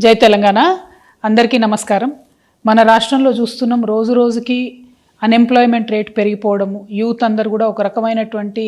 జై తెలంగాణ. అందరికీ నమస్కారం. మన రాష్ట్రంలో చూస్తున్నాం రోజు రోజుకి అన్ఎంప్లాయ్మెంట్ రేట్ పెరిగిపోవడము, యూత్ అందరు కూడా ఒక రకమైనటువంటి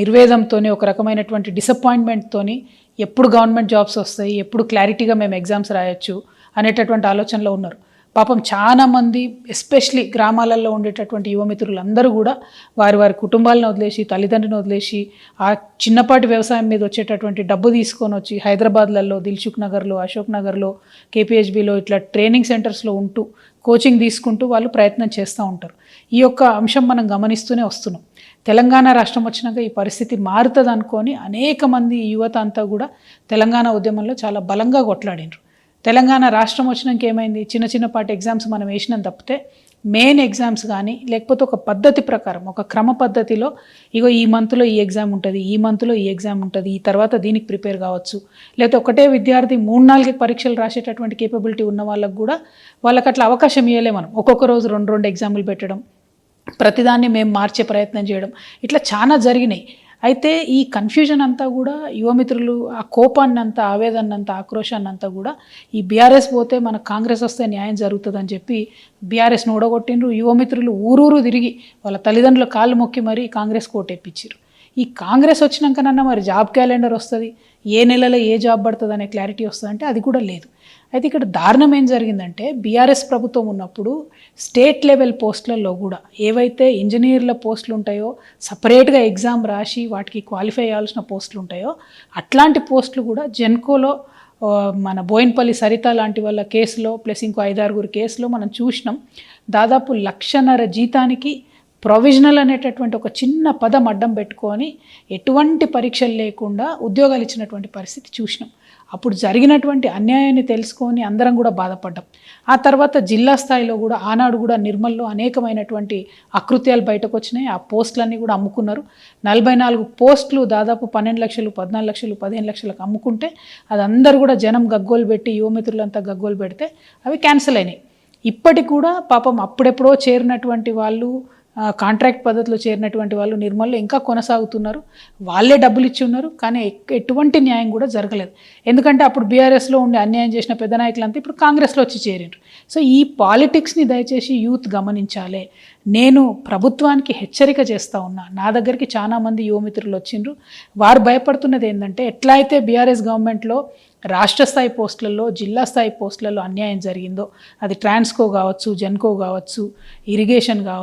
నిర్వేదంతోని, ఒక రకమైనటువంటి డిసప్పాయింట్మెంట్తోని ఎప్పుడు గవర్నమెంట్ జాబ్స్ వస్తాయి, ఎప్పుడు క్లారిటీగా మేము ఎగ్జామ్స్ రాయొచ్చు అనేటటువంటి ఆలోచనలో ఉన్నారు. పాపం చాలామంది ఎస్పెషలీ గ్రామాలలో ఉండేటటువంటి యువమిత్రులు అందరూ కూడా వారి వారి కుటుంబాలను వదిలేసి, తల్లిదండ్రులను వదిలేసి, ఆ చిన్నపాటి వ్యవసాయం మీద వచ్చేటటువంటి డబ్బు తీసుకొని వచ్చి హైదరాబాద్లలో దిల్సుఖ్ నగర్లో, అశోక్ నగర్లో, కేపీహెచ్బిలో ఇట్లా ట్రైనింగ్ సెంటర్స్లో ఉంటూ కోచింగ్ తీసుకుంటూ వాళ్ళు ప్రయత్నం చేస్తూ ఉంటారు. ఈ యొక్క అంశం మనం గమనిస్తూనే వస్తున్నాం. తెలంగాణ రాష్ట్రం వచ్చినాక ఈ పరిస్థితి మారుతుంది అనుకొని అనేక మంది యువత అంతా కూడా తెలంగాణ ఉద్యమంలో చాలా బలంగా కొట్లాడినారు. తెలంగాణ రాష్ట్రం వచ్చినాక ఏమైంది, చిన్నపాటి ఎగ్జామ్స్ మనం వేసినాం తప్పితే మెయిన్ ఎగ్జామ్స్ కానీ లేకపోతే ఒక పద్ధతి ప్రకారం, ఒక క్రమ పద్ధతిలో ఇగో ఈ మంత్లో ఈ ఎగ్జామ్ ఉంటుంది, ఈ మంత్లో ఈ ఎగ్జామ్ ఉంటుంది, ఈ తర్వాత దీనికి ప్రిపేర్ కావచ్చు, లేకపోతే ఒకటే విద్యార్థి 3-4 పరీక్షలు రాసేటటువంటి కేపబిలిటీ ఉన్న వాళ్ళకు కూడా వాళ్ళకి అట్లా అవకాశం ఇవ్వలే. మనం ఒక్కొక్క రోజు 2 ఎగ్జాములు పెట్టడం, ప్రతిదాన్ని మేము మార్చే ప్రయత్నం చేయడం, ఇట్లా చాలా జరిగినాయి. అయితే ఈ కన్ఫ్యూజన్ అంతా కూడా యువమిత్రులు ఆ కోపాన్ని అంతా, ఆవేదన అంతా, ఆక్రోశాన్ని అంతా కూడా ఈ బీఆర్ఎస్ పోతే మనకు కాంగ్రెస్ వస్తే న్యాయం జరుగుతుందని చెప్పి బీఆర్ఎస్ను ఓడగొట్టిండ్రు. యువమిత్రులు ఊరూరు తిరిగి వాళ్ళ తల్లిదండ్రుల కాళ్ళు మొక్కి మరీ కాంగ్రెస్ కోటెప్పించారు. ఈ కాంగ్రెస్ వచ్చినాకనన్నా మరి జాబ్ క్యాలెండర్ వస్తుంది, ఏ నెలలో ఏ జాబ్ పడుతుంది అనే క్లారిటీ వస్తుందంటే అది కూడా లేదు. అయితే ఇక్కడ దారుణం ఏం జరిగిందంటే, బీఆర్ఎస్ ప్రభుత్వం ఉన్నప్పుడు స్టేట్ లెవెల్ పోస్టులలో కూడా ఏవైతే ఇంజనీర్ల పోస్టులు ఉంటాయో, సపరేట్గా ఎగ్జామ్ రాసి వాటికి క్వాలిఫై అవ్వాల్సిన పోస్టులు ఉంటాయో అట్లాంటి పోస్టులు కూడా జెన్కోలో మన బోయిన్పల్లి సరిత లాంటి వాళ్ళ కేసులో ప్లస్ ఇంకో 5-6 కేసులో మనం చూసినాం. దాదాపు 1,50,000 జీతానికి ప్రొవిజనల్ అనేటటువంటి ఒక చిన్న పదం అడ్డం పెట్టుకొని ఎటువంటి పరీక్షలు లేకుండా ఉద్యోగాలు ఇచ్చినటువంటి పరిస్థితి చూసినాం. అప్పుడు జరిగినటువంటి అన్యాయాన్ని తెలుసుకొని అందరం కూడా బాధపడ్డాం. ఆ తర్వాత జిల్లా స్థాయిలో కూడా ఆనాడు కూడా నిర్మల్లో అనేకమైనటువంటి అకృత్యాలు బయటకు వచ్చినాయి. ఆ పోస్టులన్నీ కూడా అమ్ముకున్నారు. 44 పోస్టులు దాదాపు 12 లక్షలు, 14 లక్షలు, 15 లక్షలకు అమ్ముకుంటే అది అందరూ కూడా జనం గగ్గోలు పెట్టి, యువమిత్రులంతా గగ్గోలు పెడితే అవి క్యాన్సిల్ అయినాయి. ఇప్పటికి కూడా పాపం అప్పుడెప్పుడో చేరినటువంటి వాళ్ళు, కాంట్రాక్ట్ పద్ధతిలో చేరినటువంటి వాళ్ళు నిర్మల్లో ఇంకా కొనసాగుతున్నారు. వాళ్ళే డబ్బులు ఇచ్చి ఉన్నారు, కానీ ఎటువంటి న్యాయం కూడా జరగలేదు. ఎందుకంటే అప్పుడు బీఆర్ఎస్లో ఉండి అన్యాయం చేసిన పెద్ద నాయకులంతా ఇప్పుడు కాంగ్రెస్లో వచ్చి చేరిండ్రు. సో ఈ పాలిటిక్స్ని దయచేసి యూత్ గమనించాలి. నేను ప్రభుత్వానికి హెచ్చరిక చేస్తూ ఉన్నా. నా దగ్గరికి చాలామంది యువమిత్రులు వచ్చిండ్రు. వారు భయపడుతున్నది ఏంటంటే, ఎట్లా అయితే బీఆర్ఎస్ గవర్నమెంట్లో రాష్ట్ర స్థాయి పోస్టులలో, జిల్లా స్థాయి పోస్టులలో అన్యాయం జరిగిందో, అది ట్రాన్స్కో కావచ్చు, జెన్కో కావచ్చు, ఇరిగేషన్ కావచ్చు,